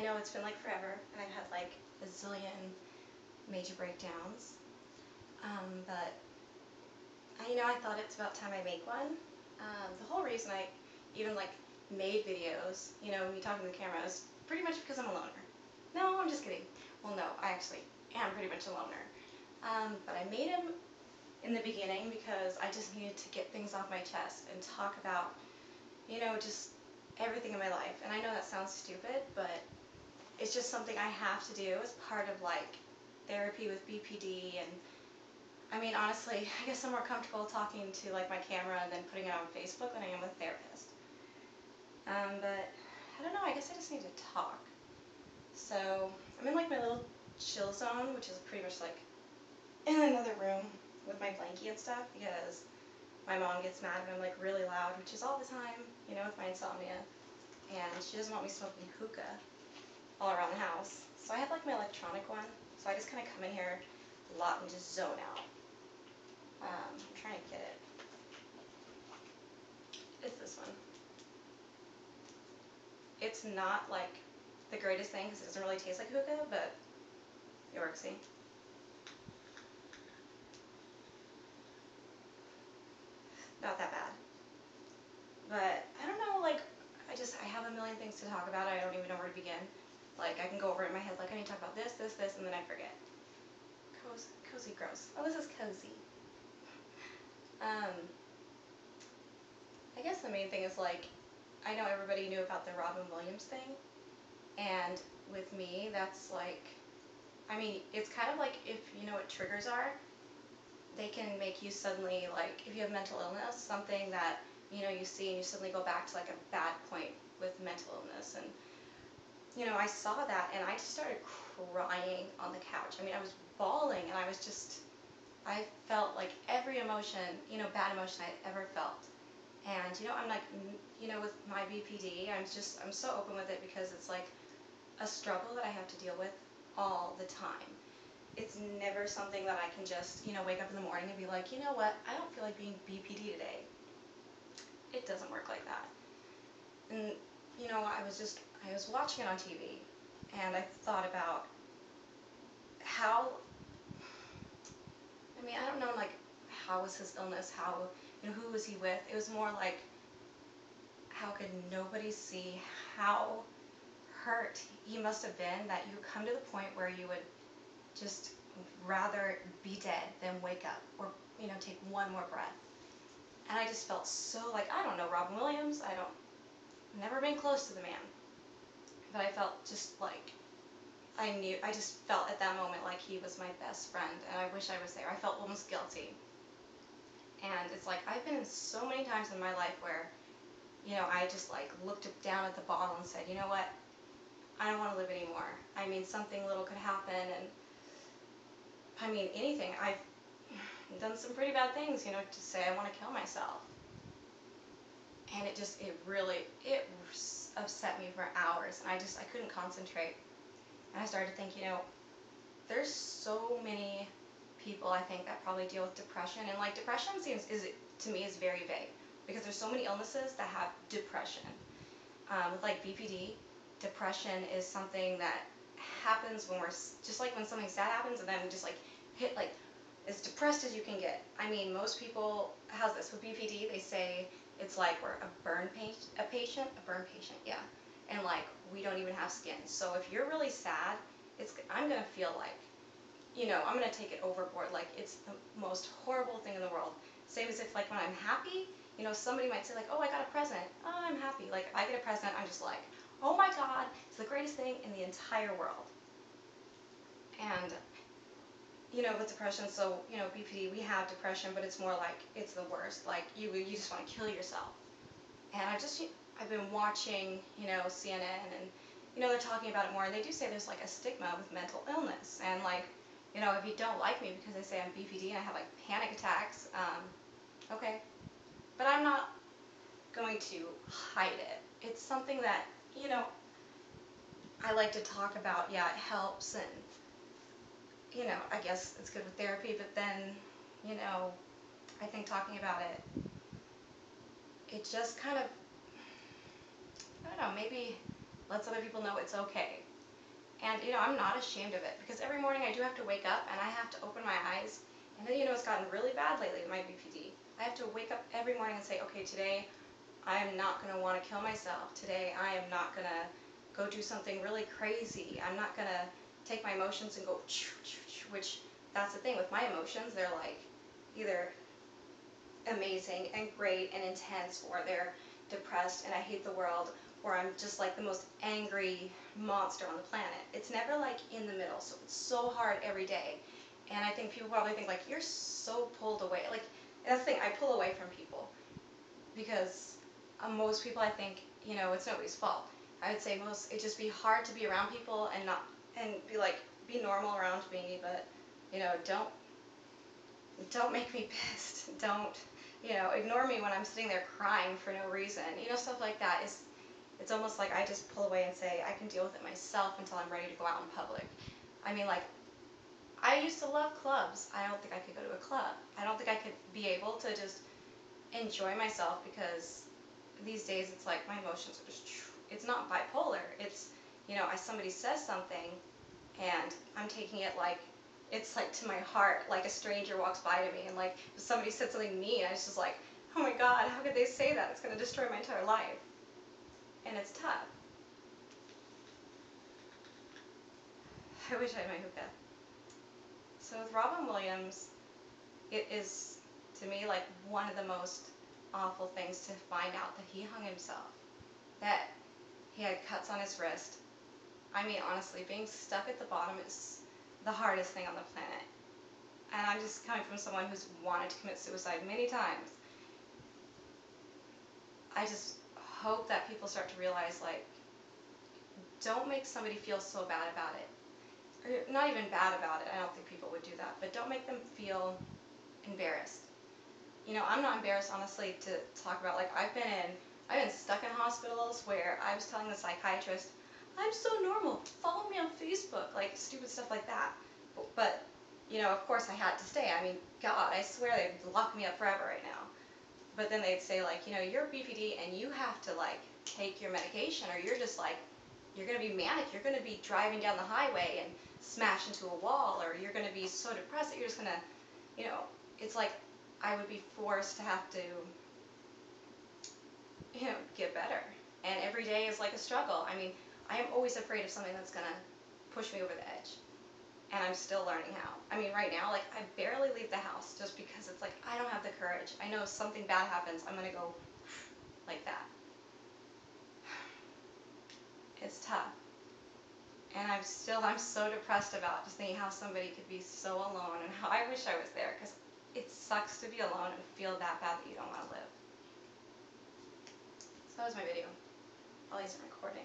I know it's been like forever, and I've had like a zillion major breakdowns, but I thought it's about time I make one. The whole reason I even like made videos, me talking to the camera, is pretty much because I'm a loner. No, I'm just kidding. Well, no, I actually am pretty much a loner. But I made them in the beginning because I just needed to get things off my chest and talk about, just everything in my life. And I know that sounds stupid, but it's just something I have to do as part of like therapy with BPD. And I mean, honestly, I guess I'm more comfortable talking to like my camera and then putting it on Facebook than I am with a therapist. But I don't know, I guess I just need to talk. So I'm in like my little chill zone, which is pretty much like in another room with my blankie and stuff, because my mom gets mad when I'm like really loud, which is all the time, with my insomnia. And she doesn't want me smoking hookah all around the house. So I have like my electronic one. So I just kind of come in here a lot and just zone out. I'm trying to get it. It's this one. It's not like the greatest thing because it doesn't really taste like hookah, but it works, see? Not that bad. But I don't know, like, I have a million things to talk about. I don't even know where to begin. Like, I can go over it in my head, like, I need to talk about this, this, this, and then I forget. Cozy, gross. Oh, this is cozy. I guess the main thing is, like, I know everybody knew about the Robin Williams thing. And with me, that's like, I mean, it's kind of like if you know what triggers are, they can make you suddenly, like, if you have mental illness, something that, you see and you suddenly go back to like a bad point with mental illness. And, I saw that and I just started crying on the couch. I mean, I was bawling and I felt like every emotion, bad emotion I ever felt. And, I'm like, with my BPD, I'm so open with it because it's like a struggle that I have to deal with all the time. It's never something that I can just, wake up in the morning and be like, you know what, I don't feel like being BPD today. It doesn't work like that. And, I was watching it on TV, and I thought about how, I mean, I don't know, like, how was his illness, who was he with? It was more like, how could nobody see how hurt he must have been that you come to the point where you would just rather be dead than wake up or, take one more breath. And I just felt so like, I don't know Robin Williams, never been close to the man, but I felt just like, I just felt at that moment like he was my best friend and I wish I was there. I felt almost guilty. And it's like, I've been in so many times in my life where, I just like looked down at the bottle and said, you know what, I don't want to live anymore. I mean, something little could happen, and I mean, anything. I've done some pretty bad things, to say I want to kill myself. And it upset me for hours, and I couldn't concentrate. And I started to think, there's so many people, I think, that probably deal with depression. And like, depression to me, is very vague, because there's so many illnesses that have depression. With like BPD, depression is something that happens when we're, just like when something sad happens and then we just like hit like as depressed as you can get. I mean, most people have this with BPD. They say it's like we're a burn patient, yeah. And like, we don't even have skin. So if you're really sad, I'm gonna feel like, I'm gonna take it overboard. Like, it's the most horrible thing in the world. Same as if like when I'm happy, somebody might say like, oh, I got a present. Oh, I'm happy. Like, if I get a present, I'm just like, oh my God, it's the greatest thing in the entire world. And, with depression, so, BPD, we have depression, but it's more like, it's the worst. Like, you just want to kill yourself. And I've been watching, CNN, and, they're talking about it more, and they do say there's like a stigma with mental illness. And like, if you don't like me because I say I'm BPD and I have like panic attacks, okay. But I'm not going to hide it. It's something that, I like to talk about. Yeah, it helps, and, I guess it's good with therapy, but then, I think talking about it, it just kind of, I don't know, maybe lets other people know it's okay. And, I'm not ashamed of it, because every morning I do have to wake up and I have to open my eyes. And then, it's gotten really bad lately with my BPD. I have to wake up every morning and say, okay, today I'm not going to want to kill myself. Today I am not going to go do something really crazy. I'm not going to take my emotions and go, which that's the thing with my emotions. They're like either amazing and great and intense, or they're depressed and I hate the world, or I'm just like the most angry monster on the planet. It's never like in the middle, so it's so hard every day. And I think people probably think like, you're so pulled away. Like, that's the thing, I pull away from people because most people, I think, it's nobody's fault. I would say it'd just be hard to be around people and not, and be normal around me, but, don't make me pissed. Don't, ignore me when I'm sitting there crying for no reason. Stuff like that it's almost like I just pull away and say, I can deal with it myself until I'm ready to go out in public. I mean, like, I used to love clubs. I don't think I could go to a club. I don't think I could be able to just enjoy myself, because these days it's like my emotions are just, it's not bipolar. It's, somebody says something and I'm taking it like, it's like to my heart, like a stranger walks by to me and like if somebody said something mean, I was just like, oh my God, how could they say that? It's going to destroy my entire life. And it's tough. I wish I had my hookah. So with Robin Williams, it is, to me, like one of the most awful things to find out that he hung himself, that he had cuts on his wrist. I mean, honestly, being stuck at the bottom is the hardest thing on the planet. And I'm just coming from someone who's wanted to commit suicide many times. I just hope that people start to realize, like, don't make somebody feel so bad about it. Or not even bad about it, I don't think people would do that, but don't make them feel embarrassed. I'm not embarrassed, honestly, to talk about, like, I've been stuck in hospitals where I was telling the psychiatrist, I'm so normal, follow me on Facebook, like, stupid stuff like that. But, of course I had to stay. I mean, God, I swear they'd lock me up forever right now. But then they'd say, like, you're BPD and you have to, like, take your medication, or you're just, like, you're going to be manic. You're going to be driving down the highway and smash into a wall, or you're going to be so depressed that you're just going to, it's like I would be forced to have to, get better. And every day is like a struggle. I mean, I am always afraid of something that's going to push me over the edge. And I'm still learning how. I mean, right now, like, I barely leave the house just because it's like, I don't have the courage. I know if something bad happens, I'm going to go like that. It's tough. And I'm so depressed about just thinking how somebody could be so alone, and how I wish I was there, because it sucks to be alone and feel that bad that you don't want to live. So that was my video. I'll use it recording.